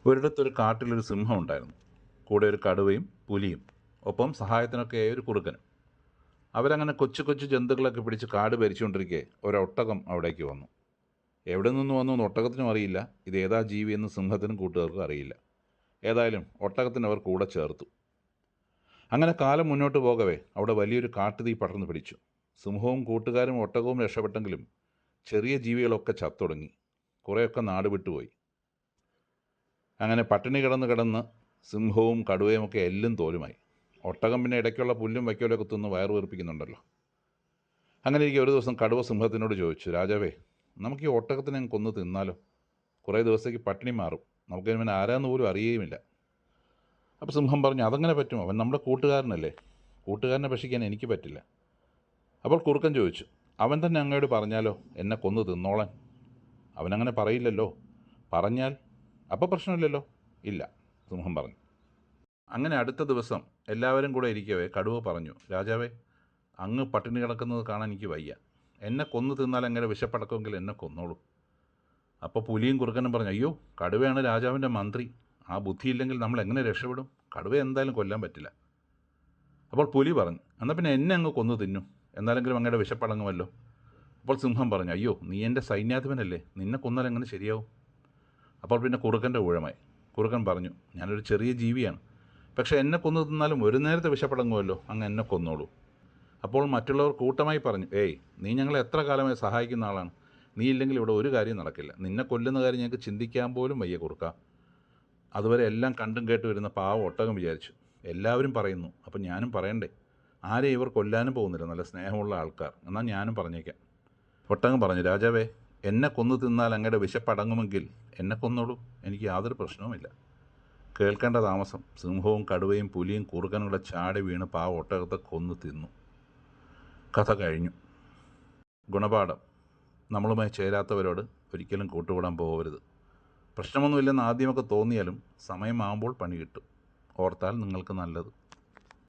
ഒരിടത്തൊരു കാട്ടിലൊരു സിംഹം ഉണ്ടായിരുന്നു. കൂടെ ഒരു കടുവയും പുലിയും, ഒപ്പം സഹായത്തിനൊക്കെയായ ഒരു കുറുക്കനും. അവരങ്ങനെ കൊച്ചു കൊച്ചു ജന്തുക്കളൊക്കെ പിടിച്ച് കാട് ഭരിച്ചുകൊണ്ടിരിക്കെ ഒരൊട്ടകം അവിടേക്ക് വന്നു. എവിടെ നിന്ന് വന്നു എന്ന് ഒട്ടകത്തിനും അറിയില്ല. ഇത് ഏതാ ജീവിയെന്ന് സിംഹത്തിനും കൂട്ടുകാർക്കും അറിയില്ല. ഏതായാലും ഒട്ടകത്തിന് അവർ കൂടെ ചേർത്തു. അങ്ങനെ കാലം മുന്നോട്ട് പോകവേ അവിടെ വലിയൊരു കാട്ടുതീ പടർന്നു പിടിച്ചു. സിംഹവും കൂട്ടുകാരും ഒട്ടകവും രക്ഷപ്പെട്ടെങ്കിലും ചെറിയ ജീവികളൊക്കെ ചത്തൊടുങ്ങി. കുറേയൊക്കെ നാട് വിട്ടുപോയി. അങ്ങനെ പട്ടിണി കിടന്ന് സിംഹവും കടുവയുമൊക്കെ എല്ലും തോലുമായി. ഒട്ടകം പിന്നെ ഇടയ്ക്കുള്ള പുല്ലും വയ്ക്കോലൊക്കെ തിന്ന് വയറ് വീർപ്പിക്കുന്നുണ്ടല്ലോ. അങ്ങനെ ഇരിക്കെ ഒരു ദിവസം കടുവ സിംഹത്തിനോട് ചോദിച്ചു, രാജാവേ, നമുക്ക് ഈ ഒട്ടകത്തിനെ കൊന്ന് തിന്നാലോ? കുറേ ദിവസത്തേക്ക് പട്ടിണി മാറും, നമുക്കിവൻ ആരാന്ന് പോലും അറിയുകയുമില്ല. അപ്പോൾ സിംഹം പറഞ്ഞു, അതങ്ങനെ പറ്റും, അവൻ നമ്മുടെ കൂട്ടുകാരനല്ലേ, കൂട്ടുകാരനെ ഭക്ഷിക്കാൻ എനിക്ക് പറ്റില്ല. അപ്പോൾ കുറുക്കൻ ചോദിച്ചു, അവൻ തന്നെ അങ്ങയോട് പറഞ്ഞാലോ എന്നെ കൊന്നു തിന്നോളാൻ? അവനങ്ങനെ പറയില്ലല്ലോ. പറഞ്ഞാൽ അപ്പോൾ പ്രശ്നമില്ലല്ലോ. ഇല്ല, സിംഹം പറഞ്ഞു. അങ്ങനെ അടുത്ത ദിവസം എല്ലാവരും കൂടെ ഇരിക്കവേ കടുവ പറഞ്ഞു, രാജാവേ, അങ്ങ് പട്ടിണി കിടക്കുന്നത് കാണാൻ എനിക്ക് വയ്യ. എന്നെ കൊന്നു തിന്നാൽ എങ്ങനെ വിശപ്പടക്കുമെങ്കിൽ എന്നെ കൊന്നോളൂ. അപ്പോൾ പുലിയും കുറുക്കനും പറഞ്ഞു, അയ്യോ, കടുവയാണ് രാജാവിൻ്റെ മന്ത്രി, ആ ബുദ്ധിയില്ലെങ്കിൽ നമ്മൾ എങ്ങനെ രക്ഷപ്പെടും? കടുവ എന്തായാലും കൊല്ലാൻ പറ്റില്ല. അപ്പോൾ പുലി പറഞ്ഞു, എന്നാൽ പിന്നെ എന്നെ അങ്ങ് കൊന്നു തിന്നു, എന്നാലെങ്കിലും അങ്ങയുടെ വിശപ്പടങ്ങുമല്ലോ. അപ്പോൾ സിംഹം പറഞ്ഞു, അയ്യോ, നീ എൻ്റെ സൈന്യാധിപനല്ലേ, നിന്നെ കൊന്നാൽ എങ്ങനെ ശരിയാവും? അപ്പോൾ പിന്നെ കുറുക്കൻ്റെ ഊഴമായി. കുറുക്കൻ പറഞ്ഞു, ഞാനൊരു ചെറിയ ജീവിയാണ്, പക്ഷേ എന്നെ കൊന്നു തിന്നാലും ഒരു നേരത്തെ വിശപ്പടങ്ങുമല്ലോ, അങ്ങ് എന്നെ കൊന്നോളൂ. അപ്പോൾ മറ്റുള്ളവർ കൂട്ടമായി പറഞ്ഞു, ഏയ്, നീ ഞങ്ങളെ എത്ര കാലമായി സഹായിക്കുന്ന ആളാണ്, നീ ഇല്ലെങ്കിൽ ഇവിടെ ഒരു കാര്യം നടക്കില്ല, നിന്നെ കൊല്ലുന്ന കാര്യം ഞങ്ങൾക്ക് ചിന്തിക്കാൻ പോലും വയ്യ കുറുക്ക. അതുവരെ എല്ലാം കണ്ടും കേട്ടു വരുന്ന പാവം ഒട്ടകം വിചാരിച്ചു, എല്ലാവരും പറയുന്നു, അപ്പം ഞാനും പറയണ്ടേ? ആരെയും ഇവർ കൊല്ലാനും പോകുന്നില്ല, നല്ല സ്നേഹമുള്ള ആൾക്കാർ, എന്നാൽ ഞാനും പറഞ്ഞേക്കാം. ഒട്ടകം പറഞ്ഞു, രാജാവേ, എന്നെ കൊന്നു തിന്നാൽ അങ്ങയുടെ വിശപ്പടങ്ങുമെങ്കിൽ എന്നെ കൊന്നോളൂ, എനിക്ക് യാതൊരു പ്രശ്നവുമില്ല. കേൾക്കേണ്ട താമസം സിംഹവും കടുവയും പുലിയും കുറുക്കനും കൂടെ ചാടി വീണ് പാവ ഒട്ടകത്തെ കൊന്നു തിന്നു. കഥ കഴിഞ്ഞു. ഗുണപാഠം: നമ്മളുമായി ചേരാത്തവരോട് ഒരിക്കലും കൂട്ടുകൂടാൻ പോകരുത്. പ്രശ്നമൊന്നുമില്ലെന്ന് ആദ്യമൊക്കെ തോന്നിയാലും സമയമാകുമ്പോൾ പണി കിട്ടും. ഓർത്താൽ നിങ്ങൾക്ക് നല്ലത്.